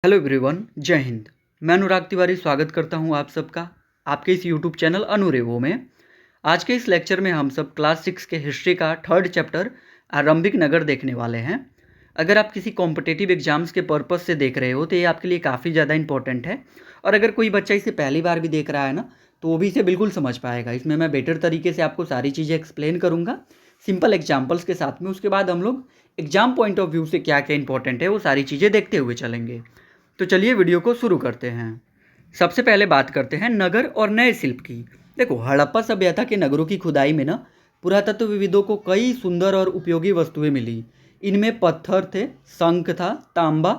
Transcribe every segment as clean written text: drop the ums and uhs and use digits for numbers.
Hello everyone, जय हिंद। मैं अनुराग तिवारी स्वागत करता हूं आप सबका आपके इस यूट्यूब चैनल अनुरेवो में। आज के इस लेक्चर में हम सब क्लास 6 के हिस्ट्री का थर्ड चैप्टर आरंभिक नगर देखने वाले हैं। अगर आप किसी कॉम्पिटिटिव एग्जाम्स के पर्पज़ से देख रहे हो तो ये आपके लिए काफ़ी ज़्यादा इंपॉर्टेंट है। और अगर कोई बच्चा इसे पहली बार भी देख रहा है ना, तो वो भी इसे बिल्कुल समझ पाएगा। इसमें मैं बेटर तरीके से आपको सारी चीज़ें एक्सप्लेन करूँगा सिंपल एग्जाम्पल्स के साथ में। उसके बाद हम लोग एग्जाम पॉइंट ऑफ व्यू से क्या क्या इंपॉर्टेंट है वो सारी चीज़ें देखते हुए चलेंगे। तो चलिए वीडियो को शुरू करते हैं। सबसे पहले बात करते हैं नगर और नए शिल्प की। देखो, हड़प्पा सभ्यता के नगरों की खुदाई में ना पुरातत्वविदों को कई सुंदर और उपयोगी वस्तुएं मिली। इनमें पत्थर थे, शंख था, तांबा,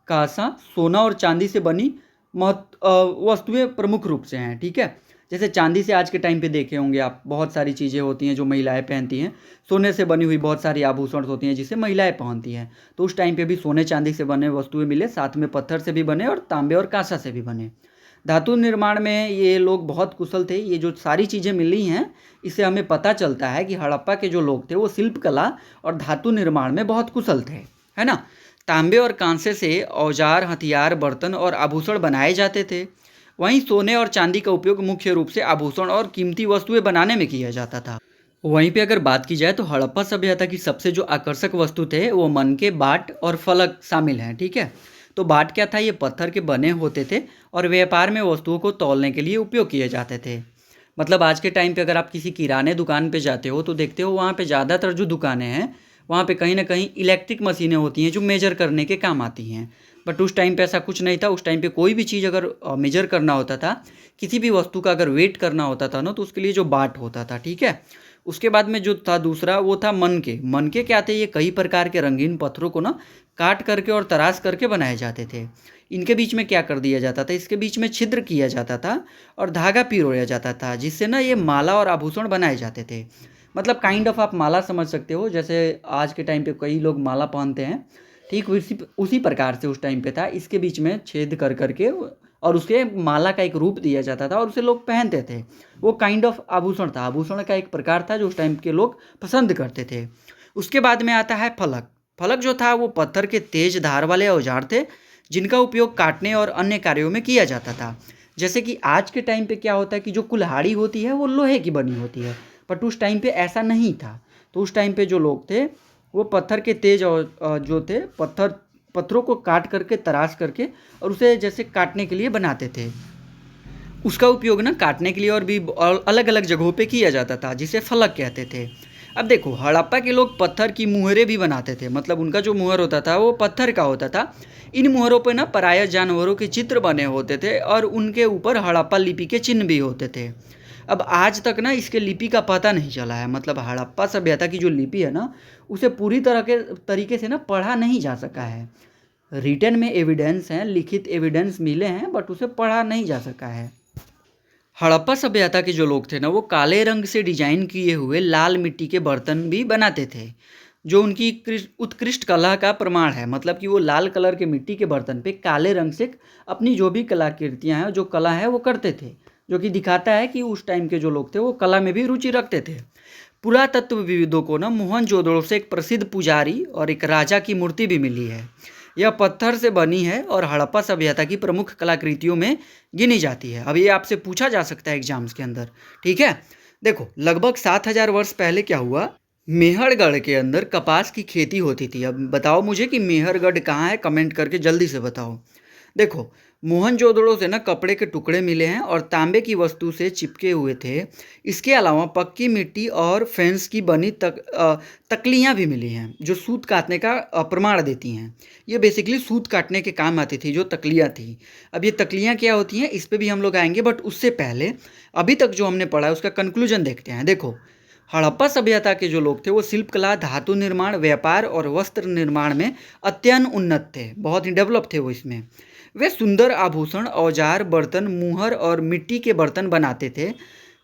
कांसा, सोना और चांदी से बनी वस्तुएं प्रमुख रूप से हैं। ठीक है, जैसे चांदी से आज के टाइम पे देखे होंगे आप, बहुत सारी चीज़ें होती हैं जो महिलाएं पहनती हैं। सोने से बनी हुई बहुत सारी आभूषण होती हैं जिसे महिलाएं पहनती हैं। तो उस टाइम पे भी सोने चांदी से बने वस्तुएं मिले, साथ में पत्थर से भी बने और तांबे और कांसा से भी बने। धातु निर्माण में ये लोग बहुत कुशल थे। ये जो सारी चीज़ें मिली हैं, इससे हमें पता चलता है कि हड़प्पा के जो लोग थे वो शिल्पकला और धातु निर्माण में बहुत कुशल थे, है ना। तांबे और कांसे से औजार, हथियार, बर्तन और आभूषण बनाए जाते थे। वहीं सोने और चांदी का उपयोग मुख्य रूप से आभूषण और कीमती वस्तुएं बनाने में किया जाता था। वहीं पे अगर बात की जाए तो हड़प्पा सभ्यता की सबसे जो आकर्षक वस्तु थे वो मनके, बाट और फलक शामिल हैं। ठीक है, तो बाट क्या था? ये पत्थर के बने होते थे और व्यापार में वस्तुओं को तौलने के लिए उपयोग किए जाते थे। मतलब आज के टाइम पे अगर आप किसी किराने दुकान पे जाते हो तो देखते हो वहाँ पे ज़्यादातर जो दुकानें हैं वहाँ पे कहीं ना कहीं इलेक्ट्रिक मशीनें होती हैं जो मेजर करने के काम आती हैं। बट उस टाइम पे ऐसा कुछ नहीं था। उस टाइम पे कोई भी चीज़ अगर मेजर करना होता था, किसी भी वस्तु का अगर वेट करना होता था ना, तो उसके लिए जो बाट होता था, ठीक है। उसके बाद में जो था दूसरा, वो था मनके। मनके क्या थे? ये कई प्रकार के रंगीन पत्थरों को ना काट करके और तराश करके बनाए जाते थे। इनके बीच में क्या कर दिया जाता था? इसके बीच में छिद्र किया जाता था और धागा पिरोया जाता था, जिससे ना ये माला और आभूषण बनाए जाते थे। मतलब काइंड ऑफ आप माला समझ सकते हो, जैसे आज के टाइम पे कई लोग माला पहनते हैं, ठीक उसी उसी प्रकार से उस टाइम पे था। इसके बीच में छेद कर करके और उसके माला का एक रूप दिया जाता था और उसे लोग पहनते थे। वो काइंड ऑफ आभूषण था, आभूषण का एक प्रकार था जो उस टाइम के लोग पसंद करते थे। उसके बाद में आता है फलक। फलक जो था वो पत्थर के तेज धार वाले औजार थे जिनका उपयोग काटने और अन्य कार्यों में किया जाता था। जैसे कि आज के टाइम पे क्या होता है कि जो कुल्हाड़ी होती है वो लोहे की बनी होती है, बट उस टाइम पे ऐसा नहीं था। तो उस टाइम पे जो लोग थे वो पत्थर के तेज और जो थे पत्थरों को काट करके तराश करके और उसे जैसे काटने के लिए बनाते थे। उसका उपयोग ना काटने के लिए और भी अलग अलग जगहों पे किया जाता था, जिसे फलक कहते थे। अब देखो, हड़प्पा के लोग पत्थर की मुहरें भी बनाते थे। मतलब उनका जो मुहर होता था वो पत्थर का होता था। इन मुहरों पे ना पराया जानवरों के चित्र बने होते थे और उनके ऊपर हड़प्पा लिपि के चिन्ह भी होते थे। अब आज तक ना इसके लिपि का पता नहीं चला है। मतलब हड़प्पा सभ्यता की जो लिपि है ना, उसे पूरी तरह के तरीके से ना पढ़ा नहीं जा सका है। रिटन में एविडेंस हैं, लिखित एविडेंस मिले हैं, बट उसे पढ़ा नहीं जा सका है। हड़प्पा सभ्यता के जो लोग थे ना, वो काले रंग से डिजाइन किए हुए लाल मिट्टी के बर्तन भी बनाते थे, जो उनकी उत्कृष्ट कला का प्रमाण है। मतलब कि वो लाल कलर के मिट्टी के बर्तन पे काले रंग से अपनी जो भी कलाकृतियां हैं, जो कला है, वो करते थे, जो कि दिखाता है कि उस टाइम के जो लोग थे वो कला में भी रुचि रखते थे। पुरातत्वविदों को ना मोहनजोदड़ो से एक प्रसिद्ध पुजारी और एक राजा की मूर्ति भी मिली है। यह पत्थर से बनी है और हड़प्पा सभ्यता की प्रमुख कलाकृतियों में गिनी जाती है। अब ये आपसे पूछा जा सकता है एग्जाम्स के अंदर, ठीक है। देखो, लगभग 7,000 वर्ष पहले क्या हुआ, मेहरगढ़ के अंदर कपास की खेती होती थी। अब बताओ मुझे कि मेहरगढ़ कहाँ है, कमेंट करके जल्दी से बताओ। देखो, मोहनजोदड़ो से ना कपड़े के टुकड़े मिले हैं और तांबे की वस्तु से चिपके हुए थे। इसके अलावा पक्की मिट्टी और फेंस की बनी तकलियाँ भी मिली हैं जो सूत काटने का प्रमाण देती हैं। ये बेसिकली सूत काटने के काम आती थी जो तकलियाँ थी। अब ये तकलियाँ क्या होती हैं इस पे भी हम लोग आएंगे, बट उससे पहले अभी तक जो हमने पढ़ा है उसका कंक्लूजन देखते हैं। देखो, हड़प्पा सभ्यता के जो लोग थे वो शिल्पकला, धातु निर्माण, व्यापार और वस्त्र निर्माण में अत्यंत उन्नत थे। बहुत ही डेवलप थे वो इसमें। वे सुंदर आभूषण, औजार, बर्तन, मुहर और मिट्टी के बर्तन बनाते थे।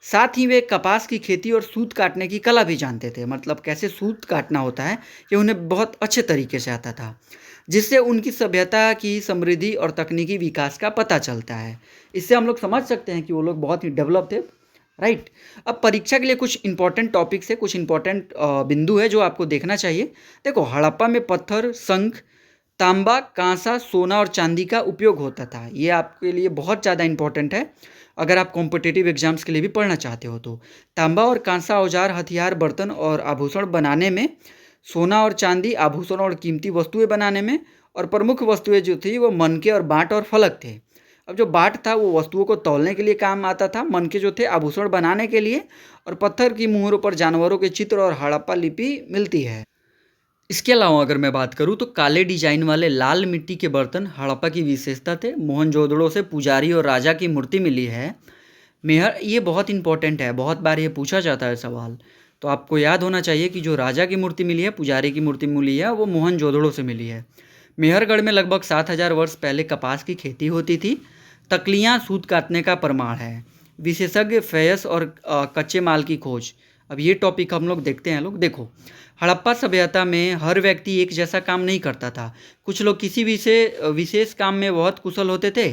साथ ही वे कपास की खेती और सूत काटने की कला भी जानते थे। मतलब कैसे सूत काटना होता है ये उन्हें बहुत अच्छे तरीके से आता था, जिससे उनकी सभ्यता की समृद्धि और तकनीकी विकास का पता चलता है। इससे हम लोग समझ सकते हैं कि वो लोग बहुत ही डेवलप थे, राइट। अब परीक्षा के लिए कुछ इंपॉर्टेंट टॉपिक्स है, कुछ इंपॉर्टेंट बिंदु है जो आपको देखना चाहिए। देखो, हड़प्पा में पत्थर, शंख, तांबा, कांसा, सोना और चांदी का उपयोग होता था। ये आपके लिए बहुत ज़्यादा इंपॉर्टेंट है अगर आप कॉम्पिटिटिव एग्जाम्स के लिए भी पढ़ना चाहते हो तो। तांबा और कांसा औजार, हथियार, बर्तन और आभूषण बनाने में, सोना और चांदी आभूषण और कीमती वस्तुएं बनाने में, और प्रमुख वस्तुएं जो थी वो मनके और बाट और फलक थे। अब जो बाट था वो वस्तुओं को तौलने के लिए काम आता था, मनके जो थे आभूषण बनाने के लिए, और पत्थर की मुहरों पर जानवरों के चित्र और हड़प्पा लिपि मिलती है। इसके अलावा अगर मैं बात करूँ तो काले डिजाइन वाले लाल मिट्टी के बर्तन हड़प्पा की विशेषता थे। मोहनजोदड़ो से पुजारी और राजा की मूर्ति मिली है। मेहर, ये बहुत इंपॉर्टेंट है, बहुत बार ये पूछा जाता है सवाल, तो आपको याद होना चाहिए कि जो राजा की मूर्ति मिली है, पुजारी की मूर्ति मिली है, वो मोहनजोदड़ो से मिली है। मेहरगढ़ में लगभग 7,000 वर्ष पहले कपास की खेती होती थी। तकलियाँ सूत काटने का प्रमाण है। विशेषज्ञ फयस और कच्चे माल की खोज। अब ये टॉपिक हम लोग देखते हैं। लोग देखो, हड़प्पा सभ्यता में हर व्यक्ति एक जैसा काम नहीं करता था। कुछ लोग किसी विशेष काम में बहुत कुशल होते थे।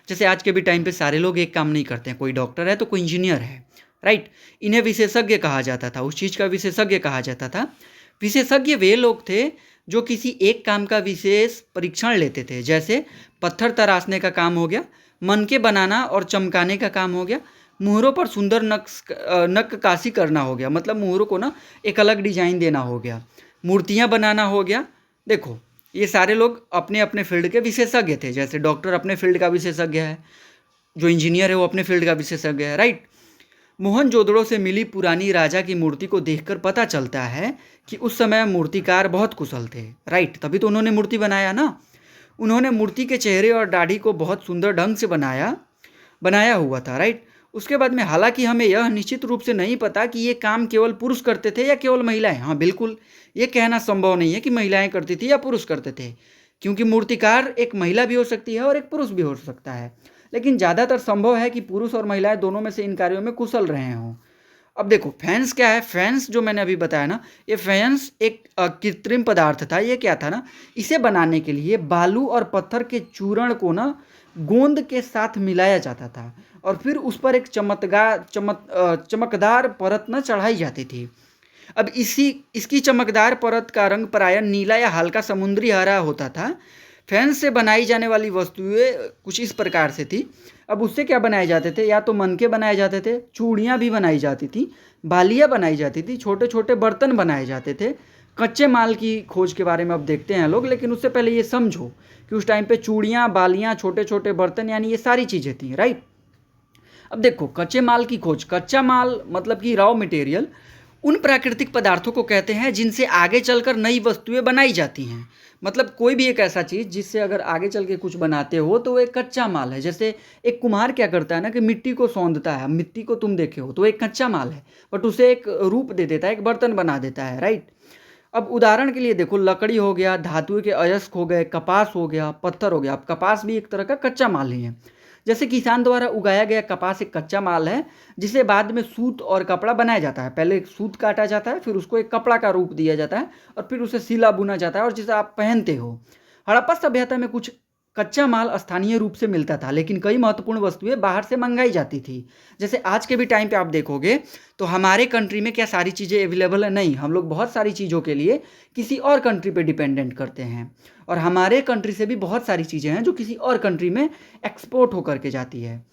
जैसे आज के भी टाइम पे सारे लोग एक काम नहीं करते हैं, कोई डॉक्टर है तो कोई इंजीनियर है, राइट। इन्हें विशेषज्ञ कहा जाता था, उस चीज़ का विशेषज्ञ कहा जाता था। विशेषज्ञ वे लोग थे जो किसी एक काम का विशेष परीक्षण लेते थे। जैसे पत्थर तराशने का काम हो गया, मनके बनाना और चमकाने का काम हो गया, मुहरों पर सुंदर नक्काशी करना हो गया, मतलब मुहरों को ना एक अलग डिजाइन देना हो गया, मूर्तियाँ बनाना हो गया। देखो, ये सारे लोग अपने अपने फील्ड के विशेषज्ञ थे। जैसे डॉक्टर अपने फील्ड का विशेषज्ञ है, जो इंजीनियर है वो अपने फील्ड का विशेषज्ञ है, राइट। मोहनजोदड़ो से मिली पुरानी राजा की मूर्ति को देखकर पता चलता है कि उस समय मूर्तिकार बहुत कुशल थे, राइट। तभी तो उन्होंने मूर्ति बनाया ना। उन्होंने मूर्ति के चेहरे और दाढ़ी को बहुत सुंदर ढंग से बनाया हुआ था, राइट। उसके बाद में हालांकि हमें यह निश्चित रूप से नहीं पता कि ये काम केवल पुरुष करते थे या केवल महिलाएं। हाँ बिल्कुल, ये कहना संभव नहीं है कि महिलाएं करती थी या पुरुष करते थे, क्योंकि मूर्तिकार एक महिला भी हो सकती है और एक पुरुष भी हो सकता है। लेकिन ज़्यादातर संभव है कि पुरुष और महिलाएं दोनों में से इन कार्यों में कुशल रहे हों। अब देखो, फैंस क्या है। फैंस जो मैंने अभी बताया ना, ये फैंस एक कृत्रिम पदार्थ था। ये क्या था ना, इसे बनाने के लिए बालू और पत्थर के चूर्ण को ना गोंद के साथ मिलाया जाता था, और फिर उस पर एक चमकदार परत न चढ़ाई जाती थी। अब इसकी चमकदार परत का रंग प्रायः नीला या हल्का समुद्री हरा होता था। फैंस से बनाई जाने वाली वस्तुएं कुछ इस प्रकार से थी। अब उससे क्या बनाए जाते थे, या तो मनके बनाए जाते थे, चूड़ियाँ भी बनाई जाती थी, बालियाँ बनाई जाती थी, छोटे छोटे बर्तन बनाए जाते थे। कच्चे माल की खोज के बारे में अब देखते हैं लोग, लेकिन उससे पहले ये समझो कि उस टाइम पे चूड़ियाँ, बालियाँ, छोटे छोटे बर्तन, यानी ये सारी चीज़ें थी, राइट। अब देखो, कच्चे माल की खोज। कच्चा माल मतलब कि रॉ मटेरियल उन प्राकृतिक पदार्थों को कहते हैं जिनसे आगे चलकर नई वस्तुएं बनाई जाती हैं। मतलब कोई भी एक ऐसा चीज़ जिससे अगर आगे चल के कुछ बनाते हो तो वो एक कच्चा माल है। जैसे एक कुम्हार क्या करता है ना कि मिट्टी को सौंदता है। मिट्टी को तुम देखे हो तो एक कच्चा माल है, बट उसे एक रूप दे देता है, एक बर्तन बना देता है, राइट। अब उदाहरण के लिए देखो, लकड़ी हो गया, धातु के अयस्क हो गए, कपास हो गया, पत्थर हो गया। अब कपास भी एक तरह का कच्चा माल ही है। जैसे किसान द्वारा उगाया गया कपास एक कच्चा माल है, जिसे बाद में सूत और कपड़ा बनाया जाता है। पहले सूत काटा जाता है, फिर उसको एक कपड़ा का रूप दिया जाता है, और फिर उसे सिला बुना जाता है और जिसे आप पहनते हो। हड़प्पा सभ्यता में कुछ कच्चा माल स्थानीय रूप से मिलता था, लेकिन कई महत्वपूर्ण वस्तुएं बाहर से मंगाई जाती थी। जैसे आज के भी टाइम पे आप देखोगे तो हमारे कंट्री में क्या सारी चीज़ें अवेलेबल है? नहीं, हम लोग बहुत सारी चीज़ों के लिए किसी और कंट्री पे डिपेंडेंट करते हैं, और हमारे कंट्री से भी बहुत सारी चीज़ें हैं जो किसी और कंट्री में एक्सपोर्ट होकर के जाती है।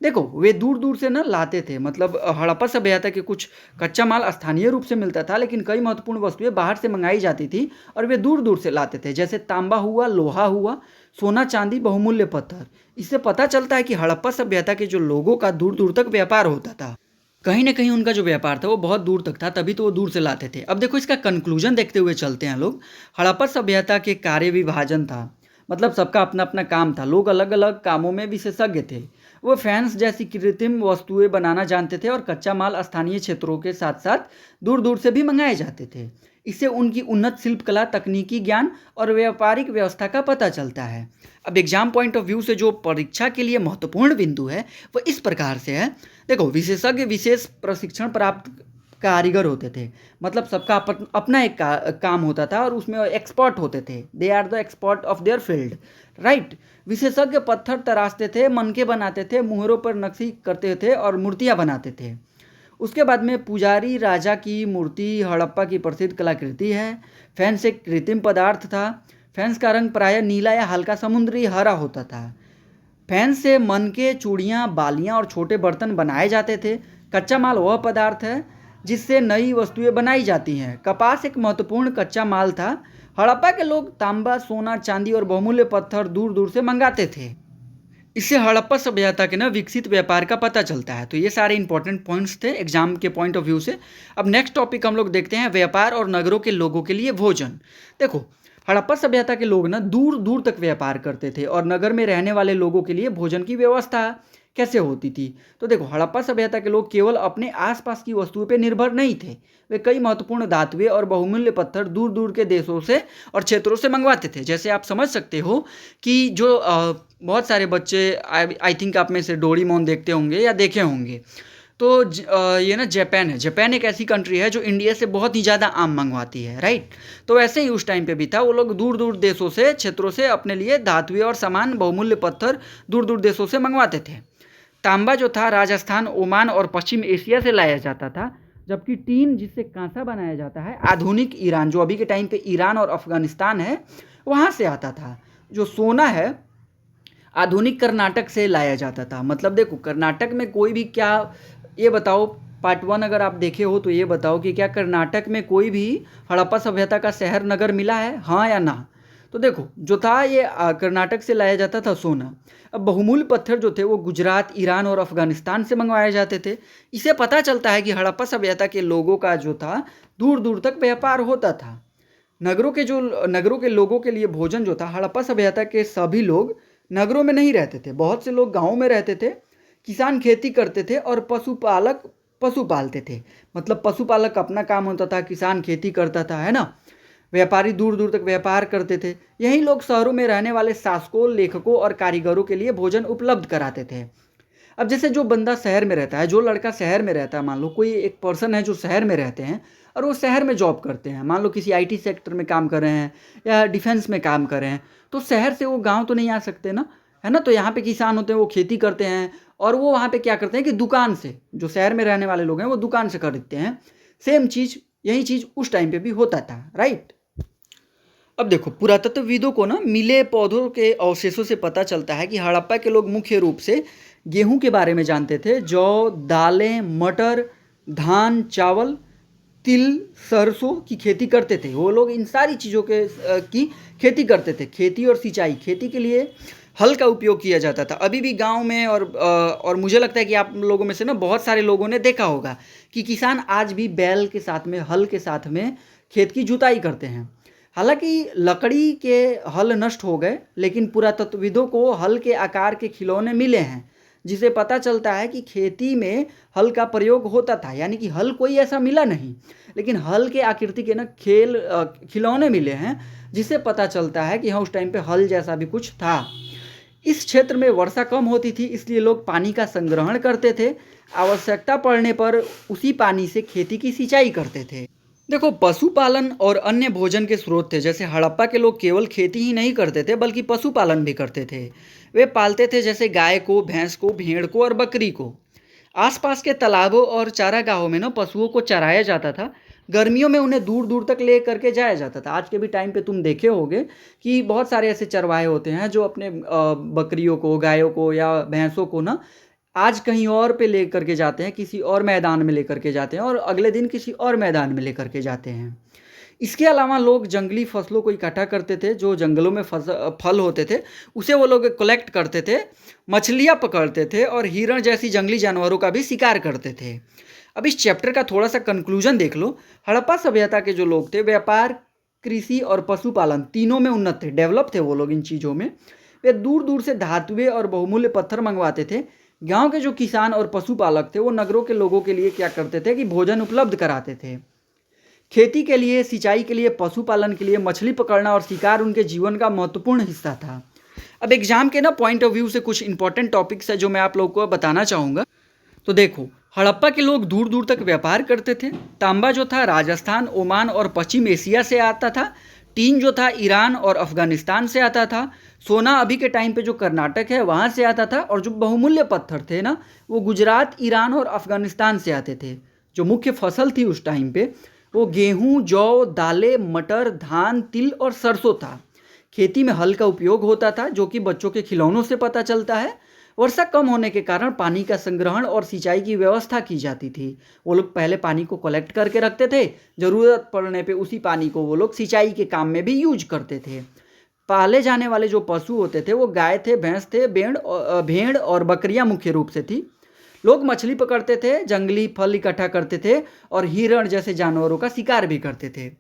देखो, वे दूर दूर से ना लाते थे। मतलब हड़प्पा सभ्यता के कुछ कच्चा माल स्थानीय रूप से मिलता था, लेकिन कई महत्वपूर्ण वस्तुएं बाहर से मंगाई जाती थी और वे दूर दूर से लाते थे। जैसे तांबा हुआ, लोहा हुआ, सोना, चांदी, बहुमूल्य पत्थर। इससे पता चलता है कि हड़प्पा सभ्यता के जो लोगों का दूर दूर तक व्यापार होता था। कहीं ना कहीं उनका जो व्यापार था वो बहुत दूर तक था, तभी तो वो दूर से लाते थे। अब देखो, इसका कंक्लूजन देखते हुए चलते हैं लोग। हड़प्पा सभ्यता के कार्य विभाजन था, मतलब सबका अपना अपना काम था। लोग अलग अलग कामों में विशेषज्ञ थे। वो फैंस जैसी कृत्रिम वस्तुएं बनाना जानते थे, और कच्चा माल स्थानीय क्षेत्रों के साथ साथ दूर दूर से भी मंगाए जाते थे। इससे उनकी उन्नत शिल्पकला, तकनीकी ज्ञान और व्यापारिक व्यवस्था का पता चलता है। अब एग्जाम पॉइंट ऑफ व्यू से जो परीक्षा के लिए महत्वपूर्ण बिंदु है वो इस प्रकार से है। देखो, विशेषज्ञ विशेष प्रशिक्षण प्राप्त कारीगर होते थे। मतलब सबका अपना एक काम होता था, और उसमें एक्सपर्ट होते थे। They are the expert of their field, right. विशेषज्ञ पत्थर तराशते थे, मनके बनाते थे, मुहरों पर नक्शी करते थे और मूर्तियाँ बनाते थे। उसके बाद में पुजारी राजा की मूर्ति हड़प्पा की प्रसिद्ध कलाकृति है। फैंस एक कृत्रिम पदार्थ था। फेंस का रंग प्रायः नीला या हल्का समुद्री हरा होता था। फेंस से मनके, चूड़ियाँ, बालियाँ और छोटे बर्तन बनाए जाते थे। कच्चा माल वह पदार्थ है जिससे नई वस्तुएं बनाई जाती हैं। कपास एक महत्वपूर्ण कच्चा माल था। हड़प्पा के लोग तांबा, सोना, चांदी और बहुमूल्य पत्थर दूर दूर से मंगाते थे। इससे हड़प्पा सभ्यता के ना विकसित व्यापार का पता चलता है। तो ये सारे इंपॉर्टेंट पॉइंट्स थे एग्जाम के पॉइंट ऑफ व्यू से। अब नेक्स्ट टॉपिक हम लोग देखते हैं, व्यापार और नगरों के लोगों के लिए भोजन। देखो, हड़प्पा सभ्यता के लोग ना दूर दूर तक व्यापार करते थे और नगर में रहने वाले लोगों के लिए भोजन की व्यवस्था कैसे होती थी। तो देखो, हड़प्पा सभ्यता के लोग केवल अपने आसपास की वस्तुओं पर निर्भर नहीं थे। वे कई महत्वपूर्ण धातुएं और बहुमूल्य पत्थर दूर दूर के देशों से और क्षेत्रों से मंगवाते थे। जैसे आप समझ सकते हो कि जो बहुत सारे बच्चे आई थिंक आप में से डोरेमोन देखते होंगे या देखे होंगे। तो ये ना जापान है। जापान एक ऐसी कंट्री है जो इंडिया से बहुत ही ज़्यादा आम मंगवाती है, राइट। तो ऐसे ही उस टाइम पे भी था। वो लोग दूर दूर देशों से, क्षेत्रों से अपने लिए धातुएं और सामान, बहुमूल्य पत्थर दूर दूर देशों से मंगवाते थे। तांबा जो था राजस्थान, ओमान और पश्चिम एशिया से लाया जाता था, जबकि टीन जिससे कांसा बनाया जाता है आधुनिक ईरान, जो अभी के टाइम पे ईरान और अफगानिस्तान है, वहाँ से आता था। जो सोना है आधुनिक कर्नाटक से लाया जाता था। मतलब देखो, कर्नाटक में कोई भी क्या, ये बताओ, पार्ट 1 अगर आप देखे हो तो ये बताओ कि क्या कर्नाटक में कोई भी हड़प्पा सभ्यता का शहर नगर मिला है, हाँ या ना। तो देखो, जो था ये कर्नाटक से लाया जाता था सोना। अब बहुमूल्य पत्थर जो थे वो गुजरात, ईरान और अफगानिस्तान से मंगवाए जाते थे। इससे पता चलता है कि हड़प्पा सभ्यता के लोगों का जो था दूर दूर तक व्यापार होता था। नगरों के लोगों के लिए भोजन जो था, हड़प्पा सभ्यता के सभी लोग नगरों में नहीं रहते थे। बहुत से लोग गाँव में रहते थे। किसान खेती करते थे और पशुपालक पशु पालते थे। मतलब पशुपालक अपना काम होता था, किसान खेती करता था, है ना। व्यापारी दूर दूर तक व्यापार करते थे। यही लोग शहरों में रहने वाले शासकों, लेखकों और कारीगरों के लिए भोजन उपलब्ध कराते थे। अब जैसे जो बंदा शहर में रहता है, जो लड़का शहर में रहता है, मान लो कोई एक पर्सन है जो शहर में रहते हैं और वो शहर में जॉब करते हैं, मान लो किसी आईटी सेक्टर में काम कर रहे हैं या डिफेंस में काम कर रहे हैं, तो शहर से वो गाँव तो नहीं आ सकते ना, है ना। तो यहाँ पे किसान होते हैं, वो खेती करते हैं और वो वहाँ पे क्या करते हैं कि दुकान से, जो शहर में रहने वाले लोग हैं वो दुकान से खरीदते हैं। सेम चीज़, यही चीज़ उस टाइम पे भी होता था, राइट। अब देखो, पुरातत्वविदों को ना मिले पौधों के अवशेषों से पता चलता है कि हड़प्पा के लोग मुख्य रूप से गेहूं के बारे में जानते थे। जौ, दालें, मटर, धान, चावल, तिल, सरसों की खेती करते थे। वो लोग इन सारी चीज़ों की खेती करते थे। खेती और सिंचाई, खेती के लिए हल का उपयोग किया जाता था। अभी भी गांव में और मुझे लगता है कि आप लोगों में से ना बहुत सारे लोगों ने देखा होगा कि किसान आज भी बैल के साथ में, हल के साथ में खेत की जुताई करते हैं। हालांकि लकड़ी के हल नष्ट हो गए, लेकिन पुरातत्वविदों को हल के आकार के खिलौने मिले हैं, जिसे पता चलता है कि खेती में हल का प्रयोग होता था। यानी कि हल कोई ऐसा मिला नहीं, लेकिन हल के आकृति के ना खिलौने मिले हैं, जिससे पता चलता है कि हाँ, उस टाइम पे हल जैसा भी कुछ था। इस क्षेत्र में वर्षा कम होती थी, इसलिए लोग पानी का संग्रहण करते थे। आवश्यकता पड़ने पर उसी पानी से खेती की सिंचाई करते थे। देखो, पशुपालन और अन्य भोजन के स्रोत थे। जैसे हड़प्पा के लोग केवल खेती ही नहीं करते थे, बल्कि पशुपालन भी करते थे। वे पालते थे जैसे गाय को, भैंस को, भेड़ को और बकरी को। आसपास के तालाबों और चारागाहों में ना पशुओं को चराया जाता था। गर्मियों में उन्हें दूर दूर तक ले करके जाया जाता था। आज के भी टाइम पे तुम देखे होगे कि बहुत सारे ऐसे चरवाहे होते हैं जो अपने बकरियों को, गायों को या भैंसों को ना आज कहीं और पे ले करके जाते हैं, किसी और मैदान में ले करके जाते हैं और अगले दिन किसी और मैदान में ले करके जाते हैं। इसके अलावा लोग जंगली फसलों को इकट्ठा करते थे। जो जंगलों में फल होते थे उसे वो लोग कलेक्ट करते थे, मछलियाँ पकड़ते थे और हिरण जैसी जंगली जानवरों का भी शिकार करते थे। अब इस चैप्टर का थोड़ा सा कंक्लूजन देख लो। हड़प्पा सभ्यता के जो लोग थे, व्यापार, कृषि और पशुपालन तीनों में उन्नत थे, डेवलप थे वो लोग इन चीज़ों में। वे दूर दूर से धातुएं और बहुमूल्य पत्थर मंगवाते थे। गांव के जो किसान और पशुपालक थे वो नगरों के लोगों के लिए क्या करते थे कि भोजन उपलब्ध कराते थे। खेती के लिए, सिंचाई के लिए, पशुपालन के लिए मछली पकड़ना और शिकार उनके जीवन का महत्वपूर्ण हिस्सा था। अब एग्जाम के ना पॉइंट ऑफ व्यू से कुछ इंपॉर्टेंट टॉपिक्स है जो मैं आप लोगों को बताना चाहूँगा। तो देखो, हड़प्पा के लोग दूर दूर तक व्यापार करते थे। तांबा जो था राजस्थान, ओमान और पश्चिम एशिया से आता था। टीन जो था ईरान और अफगानिस्तान से आता था। सोना अभी के टाइम पे जो कर्नाटक है वहाँ से आता था। और जो बहुमूल्य पत्थर थे ना, वो गुजरात, ईरान और अफगानिस्तान से आते थे। जो मुख्य फसल थी उस टाइम पे वो गेहूँ, जौ, दालें, मटर, धान, तिल और सरसों था। खेती में हल का उपयोग होता था, जो कि बच्चों के खिलौनों से पता चलता है। वर्षा कम होने के कारण पानी का संग्रहण और सिंचाई की व्यवस्था की जाती थी। वो लोग पहले पानी को कलेक्ट करके रखते थे, ज़रूरत पड़ने पे उसी पानी को वो लोग सिंचाई के काम में भी यूज करते थे। पाले जाने वाले जो पशु होते थे वो गाय थे, भैंस थे, भेड़ और बकरियां मुख्य रूप से थी। लोग मछली पकड़ते थे, जंगली फल इकट्ठा करते थे और हिरण जैसे जानवरों का शिकार भी करते थे।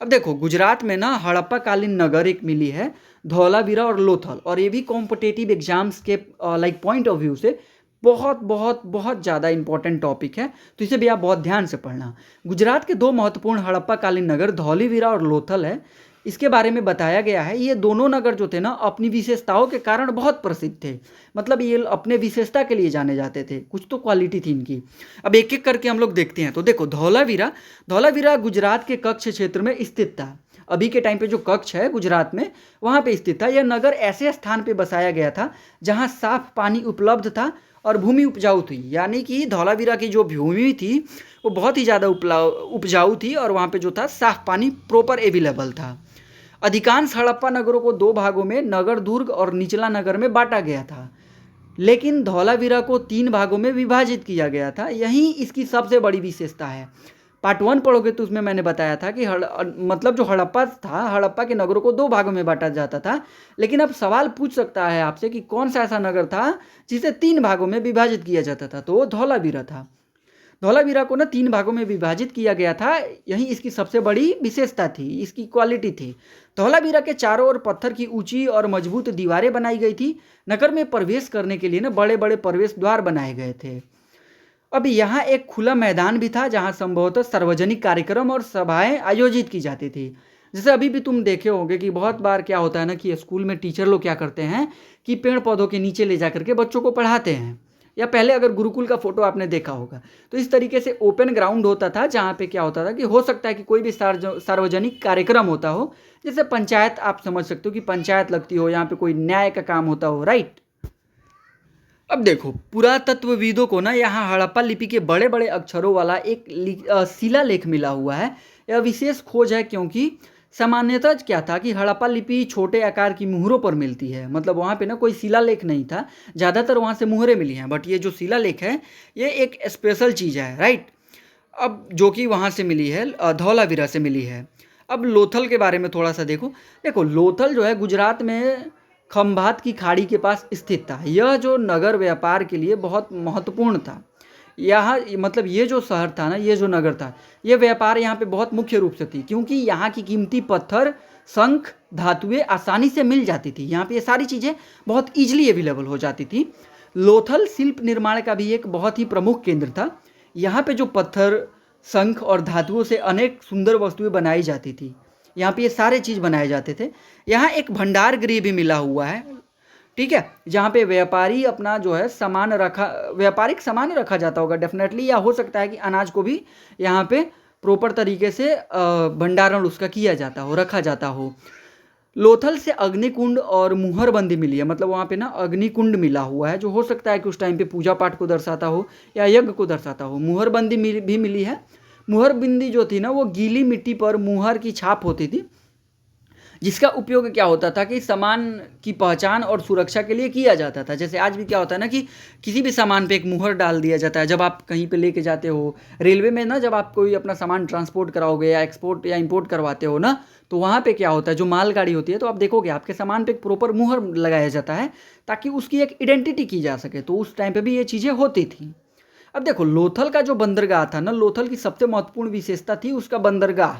अब देखो, गुजरात में ना हड़प्पा कालीन नगर एक मिली है, धौलावीरा और लोथल, और ये भी कॉम्पिटेटिव एग्जाम्स के लाइक पॉइंट ऑफ व्यू से बहुत बहुत बहुत ज़्यादा इंपॉर्टेंट टॉपिक है, तो इसे भी आप बहुत ध्यान से पढ़ना। गुजरात के दो महत्वपूर्ण हड़प्पा कालीन नगर धौलावीरा और लोथल है। इसके बारे में बताया गया है, ये दोनों नगर जो थे ना अपनी विशेषताओं के कारण बहुत प्रसिद्ध थे। मतलब ये अपने विशेषता के लिए जाने जाते थे, कुछ तो क्वालिटी थी इनकी। अब एक एक करके हम लोग देखते हैं। तो देखो, धौलावीरा, धौलावीरा गुजरात के कच्छ क्षेत्र में स्थित था। अभी के टाइम पे जो कच्छ है गुजरात में, वहाँ पे स्थित था। यह नगर ऐसे स्थान पे बसाया गया था जहाँ साफ पानी उपलब्ध था और भूमि उपजाऊ थी। यानी कि धौलावीरा की जो भूमि थी वो बहुत ही ज़्यादा उपजाऊ थी और वहाँ पे जो था साफ पानी प्रॉपर अवेलेबल था। अधिकांश हड़प्पा नगरों को दो भागों में, नगर दुर्ग और निचला नगर में बांटा गया था, लेकिन धौलावीरा को तीन भागों में विभाजित किया गया था। यही इसकी सबसे बड़ी विशेषता है। पार्ट 1 पढ़ोगे तो उसमें मैंने बताया था कि मतलब जो हड़प्पा था, हड़प्पा के नगरों को दो भागों में बांटा जाता था। लेकिन अब सवाल पूछ सकता है आपसे कि कौन सा ऐसा नगर था जिसे तीन भागों में विभाजित किया जाता था, तो वो धौलावीरा था। धौलावीरा को ना तीन भागों में विभाजित किया गया था, यही इसकी सबसे बड़ी विशेषता थी, इसकी क्वालिटी थी। धौलावीरा के चारों ओर पत्थर की ऊंची और मजबूत दीवारें बनाई गई थी। नगर में प्रवेश करने के लिए ना बड़े बड़े प्रवेश द्वार बनाए गए थे। अब यहाँ एक खुला मैदान भी था जहाँ संभवतः सार्वजनिक कार्यक्रम और सभाएं आयोजित की जाती थी। जैसे अभी भी तुम देखे होंगे कि बहुत बार क्या होता है ना कि स्कूल में टीचर लोग क्या करते हैं कि पेड़ पौधों के नीचे ले जा करके बच्चों को पढ़ाते हैं। या पहले अगर गुरुकुल का फोटो आपने देखा होगा तो इस तरीके से ओपन ग्राउंड होता था जहाँ पे क्या होता था कि हो सकता है कि कोई भी सार्वजनिक कार्यक्रम होता हो, जैसे पंचायत, आप समझ सकते हो कि पंचायत लगती हो, यहाँ पे कोई न्याय का काम होता हो, राइट। अब देखो, पुरातत्वविदों को ना यहाँ हड़प्पा लिपि के बड़े बड़े अक्षरों वाला एक शिलालेख मिला हुआ है। यह विशेष खोज है क्योंकि सामान्यतः क्या था कि हड़प्पा लिपि छोटे आकार की मुहरों पर मिलती है। मतलब वहाँ पे ना कोई शिलालेख नहीं था, ज़्यादातर वहाँ से मुहरें मिली हैं। बट ये जो शिलालेख है ये एक स्पेशल चीज़ है, राइट। अब जो कि वहाँ से मिली है, धौलावीरा से मिली है। अब लोथल के बारे में थोड़ा सा देखो। देखो, लोथल जो है गुजरात में खंभात की खाड़ी के पास स्थित था। यह जो नगर व्यापार के लिए बहुत महत्वपूर्ण था। यहाँ मतलब ये जो शहर था ना, ये जो नगर था, ये व्यापार यहाँ पे बहुत मुख्य रूप से थी, क्योंकि यहाँ की कीमती पत्थर, शंख, धातुएं आसानी से मिल जाती थी। यहाँ पे ये सारी चीज़ें बहुत ईजिली अवेलेबल हो जाती थी। लोथल शिल्प निर्माण का भी एक बहुत ही प्रमुख केंद्र था। यहाँ पे जो पत्थर, शंख और धातुओं से अनेक सुंदर वस्तुएं बनाई जाती थी। यहाँ पे ये सारे चीज़ बनाए जाते थे। यहाँ एक भंडार गृह भी मिला हुआ है, ठीक है, जहाँ पे व्यापारी अपना जो है सामान व्यापारिक सामान रखा जाता होगा डेफिनेटली, या हो सकता है कि अनाज को भी यहाँ पे प्रॉपर तरीके से भंडारण उसका किया जाता हो, रखा जाता हो। लोथल से अग्निकुंड और मुहरबंदी मिली है। मतलब वहाँ पे ना अग्निकुंड मिला हुआ है, जो हो सकता है कि उस टाइम पे पूजा पाठ को दर्शाता हो या यज्ञ को दर्शाता हो। मुहरबंदी भी मिली है। मुहरबंदी जो थी ना वो गीली मिट्टी पर मुहर की छाप होती थी, जिसका उपयोग क्या होता था कि सामान की पहचान और सुरक्षा के लिए किया जाता था। जैसे आज भी क्या होता है ना कि किसी भी सामान पे एक मुहर डाल दिया जाता है। जब आप कहीं पे लेके जाते हो, रेलवे में ना, जब आप कोई अपना सामान ट्रांसपोर्ट कराओगे या एक्सपोर्ट या इंपोर्ट करवाते हो ना, तो वहाँ पे क्या होता है, जो मालगाड़ी होती है, तो आप देखोगे आपके सामान पे एक प्रॉपर मुहर लगाया जाता है ताकि उसकी एक आइडेंटिटी की जा सके। तो उस टाइम पे भी ये चीज़ें होती थी। अब देखो, लोथल का जो बंदरगाह था ना, लोथल की सबसे महत्वपूर्ण विशेषता थी उसका बंदरगाह।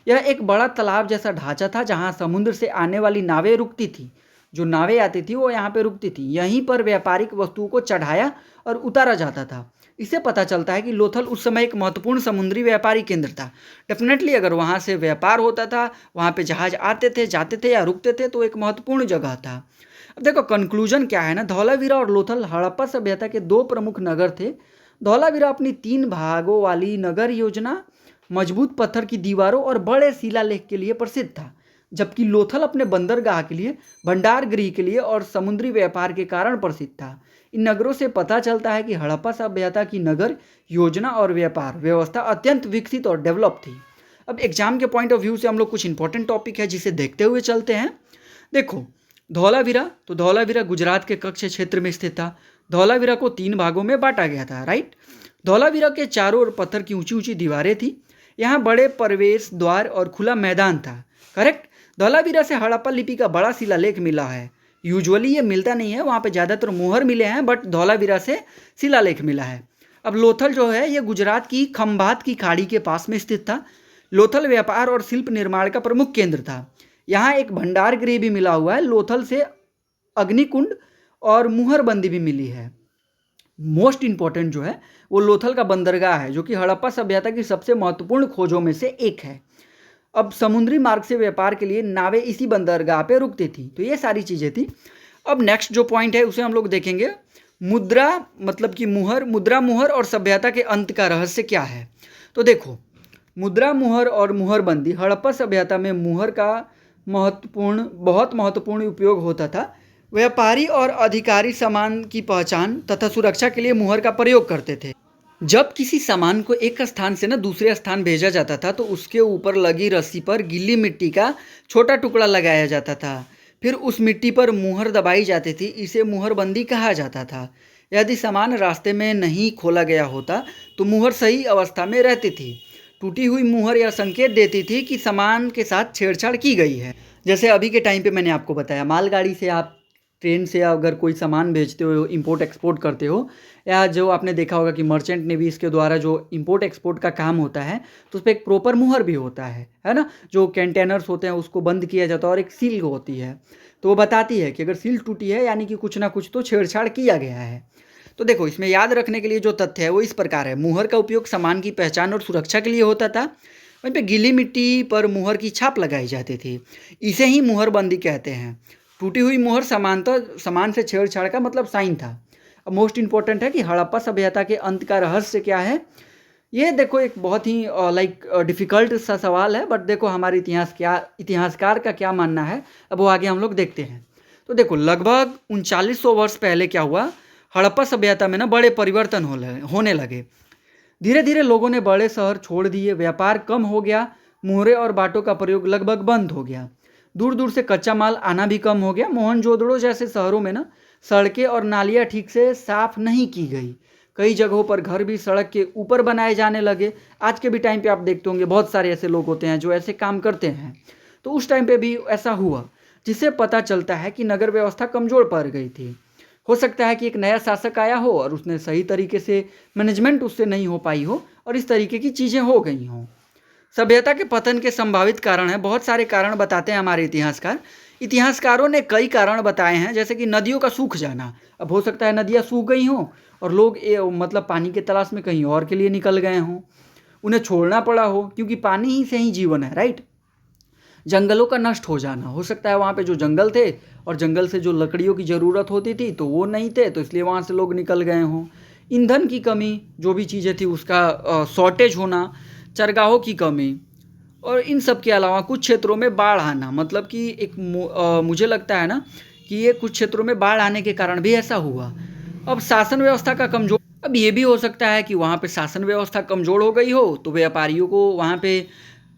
यह एक बड़ा तालाब जैसा ढांचा था जहां समुद्र से आने वाली नावें रुकती थी। जो नावें आती थी वो यहाँ पे रुकती थी। यहीं पर व्यापारिक वस्तुओं को चढ़ाया और उतारा जाता था। इससे पता चलता है कि लोथल उस समय एक महत्वपूर्ण समुद्री व्यापारी केंद्र था। डेफिनेटली अगर वहाँ से व्यापार होता था, वहाँ पे जहाज आते थे, जाते थे या रुकते थे, तो एक महत्वपूर्ण जगह था। अब देखो कंक्लूजन क्या है ना, धौलावीरा और लोथल हड़प्पा सभ्यता के दो प्रमुख नगर थे। धौलावीरा अपनी 3 भागों वाली नगर योजना, मजबूत पत्थर की दीवारों और बड़े शिलालेख के लिए प्रसिद्ध था, जबकि लोथल अपने बंदरगाह के लिए, भंडार गृह के लिए और समुद्री व्यापार के कारण प्रसिद्ध था। इन नगरों से पता चलता है कि हड़प्पा सभ्यता की नगर योजना और व्यापार व्यवस्था अत्यंत विकसित और डेवलप थी। अब एग्जाम के पॉइंट ऑफ व्यू से हम लोग कुछ इंपॉर्टेंट टॉपिक है जिसे देखते हुए चलते हैं। देखो, धौलावीरा, तो धौलावीरा गुजरात के कच्छ क्षेत्र में स्थित था। धौलावीरा को 3 भागों में बांटा गया था, राइट। धौलावीरा के चारों ओर पत्थर की ऊंची ऊंची दीवारें थी। यहाँ बड़े प्रवेश द्वार और खुला मैदान था, करेक्ट। धौलावीरा से हड़प्पा लिपि का बड़ा शिलालेख मिला है। यूजुअली ये मिलता नहीं है, वहाँ पे ज़्यादातर मोहर मिले हैं, बट धौलावीरा से शिलालेख मिला है। अब लोथल जो है ये गुजरात की खंभात की खाड़ी के पास में स्थित था। लोथल व्यापार और शिल्प निर्माण का प्रमुख केंद्र था। यहाँ एक भंडार गृह भी मिला हुआ है। लोथल से अग्निकुंड और मुहरबंदी भी मिली है। मोस्ट इंपॉर्टेंट जो है वो लोथल का बंदरगाह है, जो कि हड़प्पा सभ्यता की सबसे महत्वपूर्ण खोजों में से एक है। अब समुद्री मार्ग से व्यापार के लिए नावें इसी बंदरगाह पे रुकती थी। तो ये सारी चीज़ें थी। अब नेक्स्ट जो पॉइंट है उसे हम लोग देखेंगे, मुद्रा मतलब कि मुहर, मुद्रा मुहर और सभ्यता के अंत का रहस्य क्या है। तो देखो, मुद्रा मुहर और मुहरबंदी, हड़प्पा सभ्यता में मुहर का बहुत महत्वपूर्ण उपयोग होता था। व्यापारी और अधिकारी सामान की पहचान तथा सुरक्षा के लिए मुहर का प्रयोग करते थे। जब किसी सामान को एक स्थान से ना दूसरे स्थान भेजा जाता था तो उसके ऊपर लगी रस्सी पर गीली मिट्टी का छोटा टुकड़ा लगाया जाता था। फिर उस मिट्टी पर मुहर दबाई जाती थी। इसे मुहरबंदी कहा जाता था। यदि सामान रास्ते में नहीं खोला गया होता तो मुहर सही अवस्था में रहती थी। टूटी हुई मुहर यह संकेत देती थी कि सामान के साथ छेड़छाड़ की गई है। जैसे अभी के टाइम पे मैंने आपको बताया, मालगाड़ी से आप ट्रेन से अगर कोई सामान भेजते हो, इंपोर्ट एक्सपोर्ट करते हो, या जो आपने देखा होगा कि मर्चेंट नेवी इसके द्वारा जो इंपोर्ट एक्सपोर्ट का काम होता है तो उस पर एक प्रॉपर मुहर भी होता है ना। जो कंटेनर्स होते हैं उसको बंद किया जाता है और एक सील होती है, तो वो बताती है कि अगर सील टूटी है यानी कि कुछ ना कुछ तो छेड़छाड़ किया गया है। तो देखो, इसमें याद रखने के लिए जो तथ्य है वो इस प्रकार है। मुहर का उपयोग सामान की पहचान और सुरक्षा के लिए होता था। वहीं पे गीली मिट्टी पर मुहर की छाप लगाई जाती थी। इसे ही मुहरबंदी कहते हैं। टूटी हुई मुहर सामान से छेड़छाड़ का मतलब साइन था। अब मोस्ट इंपॉर्टेंट है कि हड़प्पा सभ्यता के अंत का रहस्य क्या है। ये देखो एक बहुत ही डिफ़िकल्ट सा सवाल है, बट देखो हमारे इतिहासकार का क्या मानना है, अब वो आगे हम लोग देखते हैं। तो देखो, लगभग 3900 वर्ष पहले क्या हुआ, हड़प्पा सभ्यता में ना बड़े परिवर्तन होने लगे। धीरे धीरे लोगों ने बड़े शहर छोड़ दिए, व्यापार कम हो गया, मुहरे और बाटों का प्रयोग लगभग बंद हो गया। दूर दूर से कच्चा माल आना भी कम हो गया। मोहनजोदड़ो जैसे शहरों में ना सड़कें और नालियाँ ठीक से साफ नहीं की गई। कई जगहों पर घर भी सड़क के ऊपर बनाए जाने लगे। आज के भी टाइम पे आप देखते होंगे बहुत सारे ऐसे लोग होते हैं जो ऐसे काम करते हैं। तो उस टाइम पे भी ऐसा हुआ, जिससे पता चलता है कि नगर व्यवस्था कमज़ोर पड़ गई थी। हो सकता है कि एक नया शासक आया हो और उसने सही तरीके से मैनेजमेंट उससे नहीं हो पाई हो और इस तरीके की चीज़ें हो गई हों। सभ्यता के पतन के संभावित कारण हैं, बहुत सारे कारण बताते हैं हमारे इतिहासकारों ने कई कारण बताए हैं, जैसे कि नदियों का सूख जाना। अब हो सकता है नदियाँ सूख गई हों और लोग मतलब पानी के तलाश में कहीं और के लिए निकल गए हों, उन्हें छोड़ना पड़ा हो, क्योंकि पानी ही से ही जीवन है, राइट। जंगलों का नष्ट हो जाना, हो सकता है वहाँ पे जो जंगल थे और जंगल से जो लकड़ियों की ज़रूरत होती थी तो वो नहीं थे, तो इसलिए वहाँ से लोग निकल गए हों। ईंधन की कमी, जो भी चीज़ें थी उसका शॉर्टेज होना, चरगाहों की कमी, और इन सब के अलावा कुछ क्षेत्रों में बाढ़ आना। मतलब कि मुझे लगता है ना कि ये कुछ क्षेत्रों में बाढ़ आने के कारण भी ऐसा हुआ। अब शासन व्यवस्था का कमजोर, अब ये भी हो सकता है कि वहाँ पे शासन व्यवस्था कमज़ोर हो गई हो तो व्यापारियों को वहाँ पे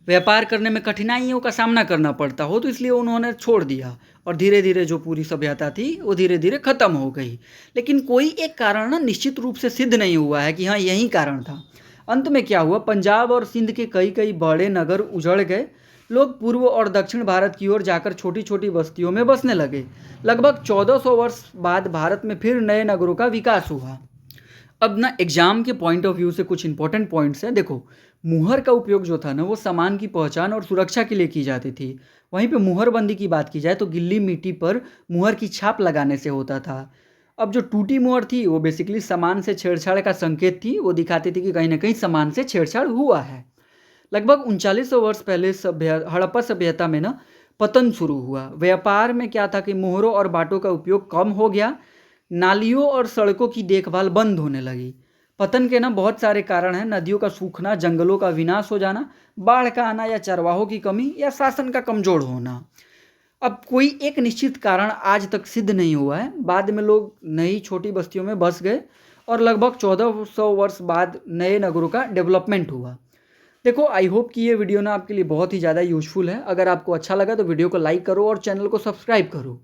व्यापार करने में कठिनाइयों का सामना करना पड़ता हो, तो इसलिए उन्होंने छोड़ दिया और धीरे धीरे जो पूरी सभ्यता थी वो धीरे धीरे ख़त्म हो गई। लेकिन कोई एक कारण ना निश्चित रूप से सिद्ध नहीं हुआ है कि हाँ यही कारण था। अंत में क्या हुआ, पंजाब और सिंध के कई कई बड़े नगर उजड़ गए। लोग पूर्व और दक्षिण भारत की ओर जाकर छोटी छोटी बस्तियों में बसने लगे। लगभग 1400 वर्ष बाद भारत में फिर नए नगरों का विकास हुआ। अब ना एग्जाम के पॉइंट ऑफ व्यू से कुछ इंपॉर्टेंट पॉइंट्स हैं। देखो, मुहर का उपयोग जो था ना वो सामान की पहचान और सुरक्षा के लिए की जाती थी। वहीं पे मुहरबंदी की बात की जाए तो गिल्ली मिट्टी पर मुहर की छाप लगाने से होता था। अब जो टूटी मुहर थी वो बेसिकली सामान से छेड़छाड़ का संकेत थी, वो दिखाती थी कि कहीं ना कहीं सामान से छेड़छाड़ हुआ है। लगभग 3900 वर्ष पहले हड़प्पा सभ्यता में ना पतन शुरू हुआ। व्यापार में क्या था कि मोहरों और बाटों का उपयोग कम हो गया। नालियों और सड़कों की देखभाल बंद होने लगी। पतन के ना बहुत सारे कारण हैं, नदियों का सूखना, जंगलों का विनाश हो जाना, बाढ़ का आना या चरवाहों की कमी या शासन का कमजोर होना। अब कोई एक निश्चित कारण आज तक सिद्ध नहीं हुआ है। बाद में लोग नई छोटी बस्तियों में बस गए और लगभग 1400 वर्ष बाद नए नगरों का डेवलपमेंट हुआ। देखो, आई होप कि ये वीडियो ना आपके लिए बहुत ही ज़्यादा यूज़फुल है। अगर आपको अच्छा लगा तो वीडियो को लाइक करो और चैनल को सब्सक्राइब करो।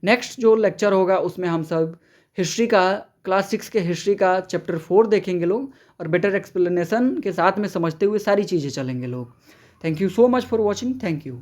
नेक्स्ट जो लेक्चर होगा उसमें हम सब हिस्ट्री का, क्लास 6 के हिस्ट्री का चैप्टर 4 देखेंगे लोग, और बेटर एक्सप्लेनेशन के साथ में समझते हुए सारी चीज़ें चलेंगे लोग। Thank you so much for watching. Thank you.